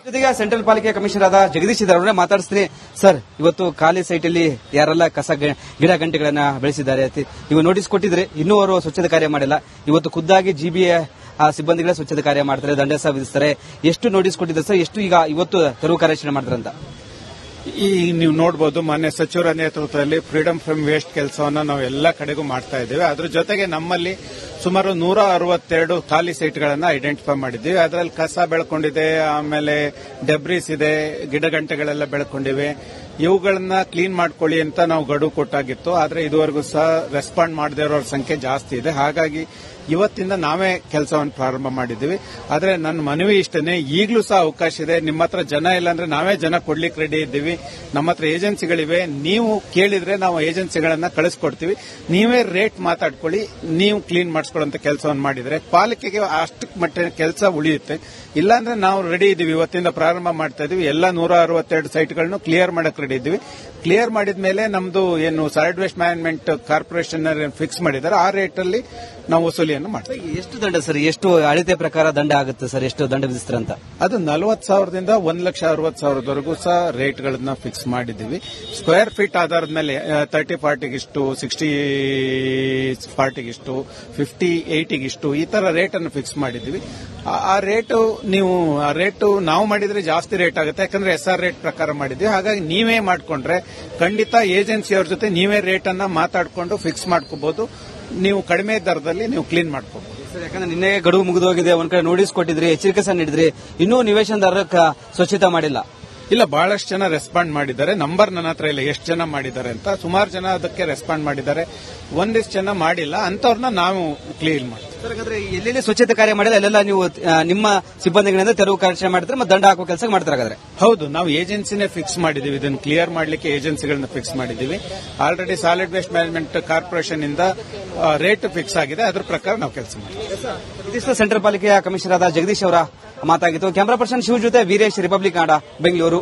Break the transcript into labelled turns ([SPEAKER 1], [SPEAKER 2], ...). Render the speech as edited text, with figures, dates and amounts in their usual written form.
[SPEAKER 1] ಜೊತೆಗೆ ಸೆಂಟ್ರಲ್ ಪಾಲಿಕೆ ಕಮಿಷನರ್ ಆದ ಜಗದೀಶ್ ಇದ್ದಾರೆ ಮಾತಾಡಿಸ್ತೀನಿ. ಸರ್, ಇವತ್ತು ಖಾಲಿ ಸೈಟ್ ಅಲ್ಲಿ ಯಾರೆಲ್ಲ ಕಸ ಗಿಡ ಗಂಟೆಗಳನ್ನ ಬೆಳೆಸಿದ್ದಾರೆ ನೀವು ನೋಟಿಸ್ ಕೊಟ್ಟಿದ್ರೆ ಇನ್ನೂ ಅವರು ಸ್ವಚ್ಛತೆ ಕಾರ್ಯ ಮಾಡಿಲ್ಲ. ಇವತ್ತು ಖುದ್ದಾಗಿ ಜಿಬಿಎ ಸಿಬ್ಬಂದಿಗಳ ಸ್ವಚ್ಛತೆ ಕಾರ್ಯ ಮಾಡ್ತಾರೆ, ದಂಡ ಸಹ ವಿಧಿಸ್ತಾರೆ. ಎಷ್ಟು ನೋಟಿಸ್ ಕೊಟ್ಟಿದ್ದಾರೆ ಸರ್? ಎಷ್ಟು ಈಗ ಇವತ್ತು ತೆರವು ಕಾರ್ಯಾಚರಣೆ ಮಾಡ್ತಾರೆ ಅಂತ
[SPEAKER 2] ಈ ನೀವು ನೋಡಬಹುದು, ಮಾನ್ಯ ಸಚಿವರ ನೇತೃತ್ವದಲ್ಲಿ ಫ್ರೀಡಂ ಫ್ರಮ್ ವೇಸ್ಟ್ ಕೆಲಸವನ್ನ ನಾವು ಎಲ್ಲ ಕಡೆಗೂ ಮಾಡ್ತಾ ಇದ್ದೇವೆ. ಅದ್ರ ಜೊತೆಗೆ ನಮ್ಮಲ್ಲಿ ಸುಮಾರು 162 ಖಾಲಿ ಸೈಟ್ಗಳನ್ನ ಐಡೆಂಟಿಫೈ ಮಾಡಿದ್ದೀವಿ. ಅದರಲ್ಲಿ ಕಸ ಬೆಳ್ಕೊಂಡಿದೆ, ಆಮೇಲೆ ಡೆಬ್ರೀಸ್ ಇದೆ, ಗಿಡಗಂಟೆಗಳೆಲ್ಲ ಬೆಳ್ಕೊಂಡಿವೆ. ಇವುಗಳನ್ನ ಕ್ಲೀನ್ ಮಾಡ್ಕೊಳ್ಳಿ ಅಂತ ನಾವು ಗಡುವು ಕೊಟ್ಟಾಗಿತ್ತು. ಆದ್ರೆ ಇದುವರೆಗೂ ಸಹ ರೆಸ್ಪಾಂಡ್ ಮಾಡದೇ ಇರೋರ ಸಂಖ್ಯೆ ಜಾಸ್ತಿ ಇದೆ. ಹಾಗಾಗಿ ಇವತ್ತಿಂದ ನಾವೇ ಕೆಲಸವನ್ನು ಪ್ರಾರಂಭ ಮಾಡಿದ್ದೀವಿ. ಆದ್ರೆ ನನ್ನ ಮನವಿ ಇಷ್ಟನೇ, ಈಗಲೂ ಸಹ ಅವಕಾಶ ಇದೆ. ನಿಮ್ಮ ಹತ್ರ ಜನ ಇಲ್ಲ ಅಂದ್ರೆ ನಾವೇ ಜನ ಕೊಡ್ಲಿಕ್ಕೆ ರೆಡಿ ಇದ್ದೀವಿ. ನಮ್ಮ ಹತ್ರ ಏಜೆನ್ಸಿಗಳಿವೆ, ನೀವು ಕೇಳಿದ್ರೆ ನಾವು ಏಜೆನ್ಸಿಗಳನ್ನ ಕಳಿಸ್ಕೊಡ್ತೀವಿ. ನೀವೇ ರೇಟ್ ಮಾತಾಡ್ಕೊಳ್ಳಿ, ನೀವು ಕ್ಲೀನ್ ಮಾಡಿಸ್ಕೊಳ್ಳುವಂತ ಕೆಲಸವನ್ನು ಮಾಡಿದ್ರೆ ಪಾಲಿಕೆಗೆ ಅಷ್ಟಕ್ಕೆ ಮಟ್ಟಿನ ಕೆಲಸ ಉಳಿಯುತ್ತೆ. ಇಲ್ಲಾಂದ್ರೆ ನಾವು ರೆಡಿ ಇದ್ದೀವಿ, ಇವತ್ತಿಂದ ಪ್ರಾರಂಭ ಮಾಡ್ತಾ ಇದೀವಿ. ಎಲ್ಲ 162 ಸೈಟ್ಗಳನ್ನು ಕ್ಲಿಯರ್ ಮಾಡಕ್ ರೆಡಿ ಇದ್ದೀವಿ. ಕ್ಲಿಯರ್ ಮಾಡಿದ ಮೇಲೆ ನಮ್ದು ಏನು solid waste management corporation fix ಮಾಡಿದ್ದಾರೆ, ಆ ರೇಟ್ ಅಲ್ಲಿ ನಾವು ವಸೂಲಿಯನ್ನು ಮಾಡ್ತೀವಿ.
[SPEAKER 1] ಎಷ್ಟು ದಂಡ ಸರ್? ಎಷ್ಟು ಅಳತೆ ಪ್ರಕಾರ ದಂಡ ಆಗುತ್ತೆ ಸರ್? ಎಷ್ಟು ದಂಡ ವಿಧಿಸ್ತಾರೆ ಅಂತ?
[SPEAKER 2] ಅದು 40,000ದಿಂದ 1,60,000ವರೆಗೂ ಸಹ ರೇಟ್ಗಳನ್ನ ಫಿಕ್ಸ್ ಮಾಡಿದ್ದೀವಿ. ಸ್ಕ್ವೇರ್ ಫೀಟ್ ಆಧಾರದ ಮೇಲೆ 30-40ಗಿಷ್ಟು, 60-40ಗಿಷ್ಟು, 50-80ಗಿಷ್ಟು ಈ ತರ ರೇಟ್ ಅನ್ನು ಫಿಕ್ಸ್ ಮಾಡಿದ್ದೀವಿ. ಆ ರೇಟು ನಾವು ಮಾಡಿದ್ರೆ ಜಾಸ್ತಿ ರೇಟ್ ಆಗುತ್ತೆ, ಯಾಕಂದ್ರೆ SR ರೇಟ್ ಪ್ರಕಾರ ಮಾಡಿದ್ವಿ. ಹಾಗಾಗಿ ನೀವೇ ಮಾಡ್ಕೊಂಡ್ರೆ ಖಂಡಿತ ಏಜೆನ್ಸಿಯವ್ರ ಜೊತೆ ನೀವೇ ರೇಟ್ ಅನ್ನ ಮಾತಾಡಿಕೊಂಡು ಫಿಕ್ಸ್ ಮಾಡ್ಕೋಬಹುದು. ನೀವು ಕಡಿಮೆ ದರದಲ್ಲಿ ನೀವು ಕ್ಲೀನ್ ಮಾಡ್ಕೋಬಹುದು.
[SPEAKER 1] ಯಾಕಂದ್ರೆ ನಿನ್ನೆ ಗಡುವು ಮುಗಿದು ಹೋಗಿದೆ, ಒಂದ್ ಕಡೆ ನೋಟಿಸ್ ಕೊಟ್ಟಿದ್ರಿ, ಎಚ್ಚರಿಕೆ ಸಹ ನೀಡಿದ್ರಿ, ಇನ್ನೂ ನಿವೇಶನದಾರರ ಸ್ವಚ್ಛತೆ ಮಾಡಿಲ್ಲ.
[SPEAKER 2] ಇಲ್ಲ, ಬಹಳಷ್ಟು ಜನ ರೆಸ್ಪಾಂಡ್ ಮಾಡಿದ್ದಾರೆ. ನಂಬರ್ ನನ್ನ ಹತ್ರ ಇಲ್ಲ ಎಷ್ಟು ಜನ ಮಾಡಿದ್ದಾರೆ ಅಂತ. ಸುಮಾರು ಜನ ಅದಕ್ಕೆ ರೆಸ್ಪಾಂಡ್ ಮಾಡಿದ್ದಾರೆ. ಒಂದಿಷ್ಟು ಜನ ಮಾಡಿಲ್ಲ, ಅಂತವ್ರನ್ನ ನಾವು ಕ್ಲೀನ್ ಮಾಡ್ತೀವಿ.
[SPEAKER 1] ಹಾಗಾದ್ರೆ ಎಲ್ಲೆಲ್ಲಿ ಸ್ವಚ್ಛತೆ ಕಾರ್ಯ ಮಾಡಿಲ್ಲ ಅಲ್ಲೆಲ್ಲ ನೀವು ನಿಮ್ಮ ಸಿಬ್ಬಂದಿಗಳಿಂದ ತೆರವು ಕಾರ್ಯಾಚರಣೆ ಮಾಡ್ತಾರೆ ಮತ್ತು ದಂಡ ಹಾಕುವ ಕೆಲಸ ಮಾಡ್ತಾರೆ. ಹಾಗಾದ್ರೆ
[SPEAKER 2] ಹೌದು, ನಾವು ಏಜೆನ್ಸಿನೇ ಫಿಕ್ಸ್ ಮಾಡಿದೀವಿ. ಇದನ್ನು ಕ್ಲಿಯರ್ ಮಾಡಲಿಕ್ಕೆ ಏಜೆನ್ಸಿಗಳನ್ನ ಫಿಕ್ಸ್ ಮಾಡಿದೀವಿ. Already solid waste management corporation ಇಂದ ರೇಟ್ ಫಿಕ್ಸ್ ಆಗಿದೆ, ಅದ್ರ ಪ್ರಕಾರ ನಾವು ಕೆಲಸ ಮಾಡ್ತೀವಿ.
[SPEAKER 1] ಇದಿಷ್ಟು ಸೆಂಟ್ರಲ್ ಪಾಲಿಕೆಯ ಕಮಿಷನರ್ ಆದ ಜಗದೀಶ್ ಅವರ ಮಾತಾಗಿತ್ತು. ಕ್ಯಾಮರಾ ಪರ್ಸನ್ ಶಿವ ಜೊತೆ ವೀರೇಶ್, ರಿಪಬ್ಲಿಕ್ ಕನ್ನಡ, ಬೆಂಗಳೂರು.